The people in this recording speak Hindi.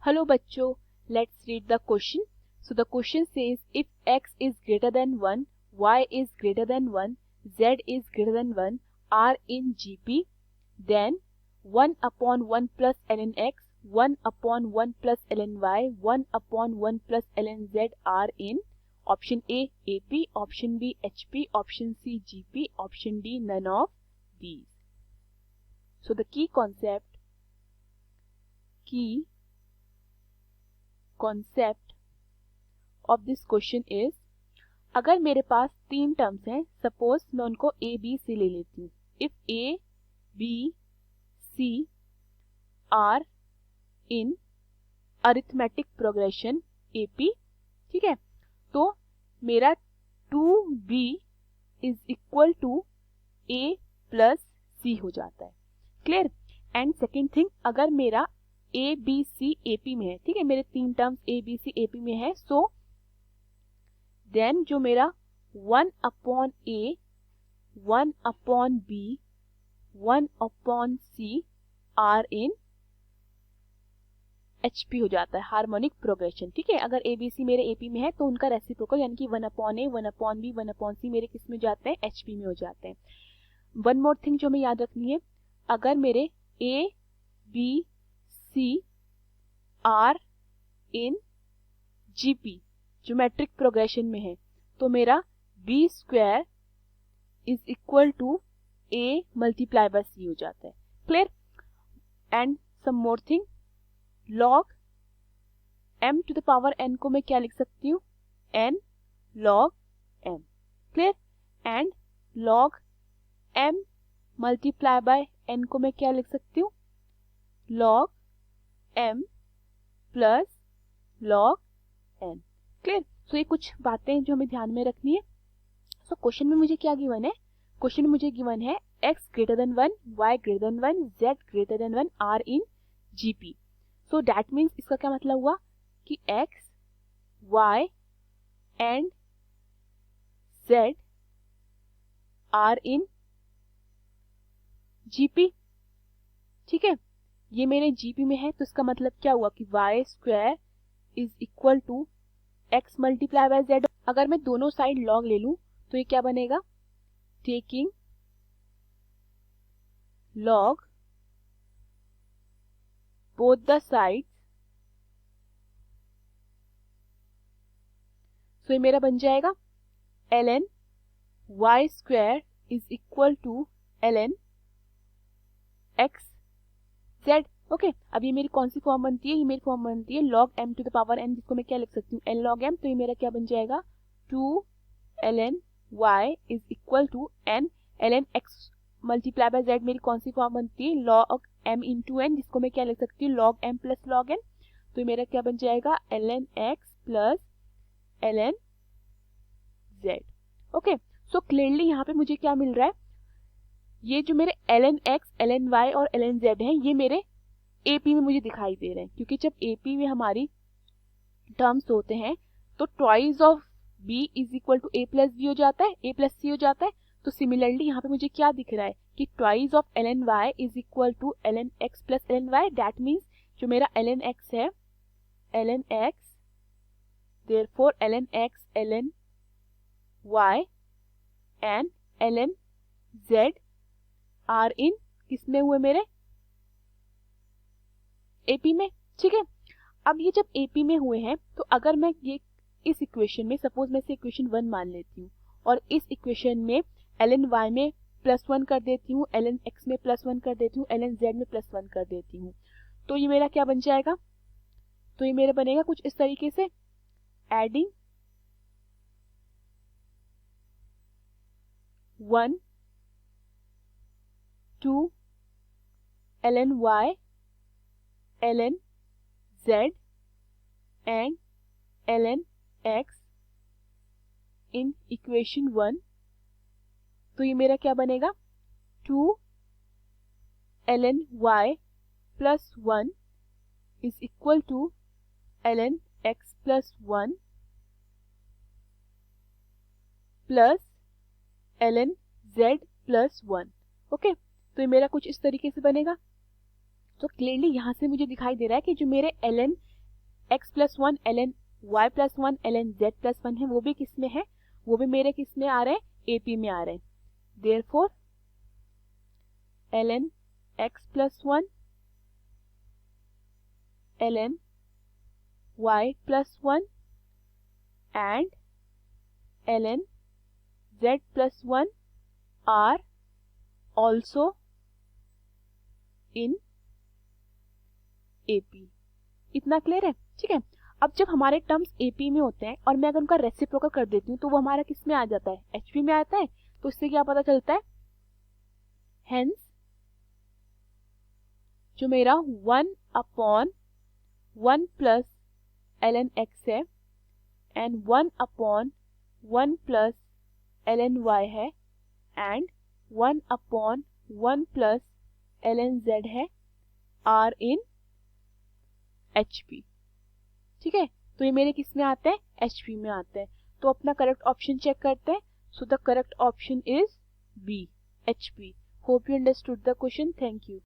Hello बच्चों, let's read the question. So the question says if x is greater than 1, y is greater than 1, z is greater than 1 are in GP, then 1 upon 1 plus ln x, 1 upon 1 plus ln y, 1 upon 1 plus ln z are in option A AP, option B HP, option C GP, option D none of these. So the key concept of this question is, अगर मेरे पास तीन टर्म्स हैं, सपोज मैं उनको ए बी सी ले लेती हूँ. If A B C are in arithmetic progression AP, ठीक है, तो मेरा 2b is equal to A plus C हो जाता है. क्लियर. एंड सेकेंड थिंग, अगर मेरा ए बी सी एपी में है, ठीक है, मेरे तीन terms A B C AP में है, सो देन जो मेरा 1 upon A, 1 upon B, 1 upon C are in HP हो जाता है, हार्मोनिक प्रोग्रेशन. ठीक है, अगर ए बी सी मेरे एपी में है तो उनका रेसिप्रोकल यानी कि 1 upon A, 1 upon B, 1 upon सी मेरे किस में जाते हैं, HP में हो जाते हैं. वन मोर थिंग जो हमें याद रखनी है, अगर मेरे A B C are in GP geometric progression में है, तो मेरा B square is equal to A multiply by C हो जाता है. Clear. And some more thing, log m to the power n को मैं क्या लिख सकती हूँ, n log m. Clear. And log m multiply by n को मैं क्या लिख सकती हूँ, log m plus log n. Clear. So ये कुछ बातें जो हमें ध्यान में रखनी है. सो क्वेश्चन में मुझे क्या गिवन है, क्वेश्चन में मुझे गिवन है x greater than 1, y greater than 1, z greater than 1 are in GP. So that means इसका क्या मतलब हुआ कि x, y and z are in GP. ठीक है, ये मेरे GP में है, तो इसका मतलब क्या हुआ कि y square is equal to x multiply by z. अगर मैं दोनों साइड log ले लूं तो ये क्या बनेगा, taking log both the sides, so ये मेरा बन जाएगा ln y square is equal to ln x z. Okay, अब ये मेरी कौन सी फॉर्म बनती है, ये मेरी फॉर्म बनती है log m to the power n, जिसको मैं क्या लिख सकती हूँ, n log m. तो ये मेरा क्या बन जाएगा, 2 ln y is equal to n ln x multiply by z. मेरी कौन सी फॉर्म बनती है, log m इंटू n, जिसको मैं क्या लिख सकती हूँ, log m plus log n. तो ये मेरा क्या बन जाएगा, ln x plus ln z. Okay, so clearly यहाँ पे मुझे क्या मिल रहा है, ये जो मेरे ln x, ln y और ln z हैं, ये मेरे AP में मुझे दिखाई दे रहे हैं, क्योंकि जब AP में हमारी टर्म्स होते हैं तो twice of B is equal to A plus B हो जाता है, A प्लस C हो जाता है. तो सिमिलरली यहाँ पे मुझे क्या दिख रहा है कि twice of ln y is equal to ln x plus ln y. That means जो मेरा ln x है, ln x, therefore ln x, ln y and ln z are in किस में हुए, मेरे AP में. ठीक है, अब ये जब AP में हुए हैं, तो अगर मैं ये इस इक्वेशन में, सपोज मैं इसे इक्वेशन 1 मान लेती हूँ और इस इक्वेशन में ln y में +1 कर देती हूँ, ln x में +1 कर देती हूँ, ln z में +1 कर देती हूँ, तो ये मेरा क्या बन जाएगा, तो ये मेरा बनेगा कुछ इस तरीके से, adding 1 to ln y, ln z and ln x in equation 1. तो ये मेरा क्या बनेगा, 2 ln y plus 1 is equal to ln x plus 1 plus ln z plus 1. Okay, तो ये मेरा कुछ इस तरीके से बनेगा. तो क्लियरली यहाँ से मुझे दिखाई दे रहा है कि जो मेरे ln x plus 1 ln y plus 1 ln z plus 1 है, वो भी किस में है, वो भी मेरे किस में आ रहे हैं, एपी में आ रहे हैं। Therefore ln x plus 1 ln y plus 1 and ln z plus 1 are also in AP। इतना क्लियर है? ठीक है। अब जब हमारे टर्म्स AP में होते हैं और मैं अगर उनका रेसिप्रोकल कर देती हूँ तो वो हमारा किस में आ जाता है, HP में आता है। तो इससे क्या पता चलता है, हेंस जो मेरा 1/1 प्लस ln x है एंड 1/1 प्लस ln y है एंड 1/1 प्लस ln z है, आर इन HP। ठीक है, तो ये मेरे किस में आते हैं, HP में आते हैं। तो अपना करेक्ट ऑप्शन चेक करते हैं। So the correct option is B, HP। Hope you understood the question. Thank you.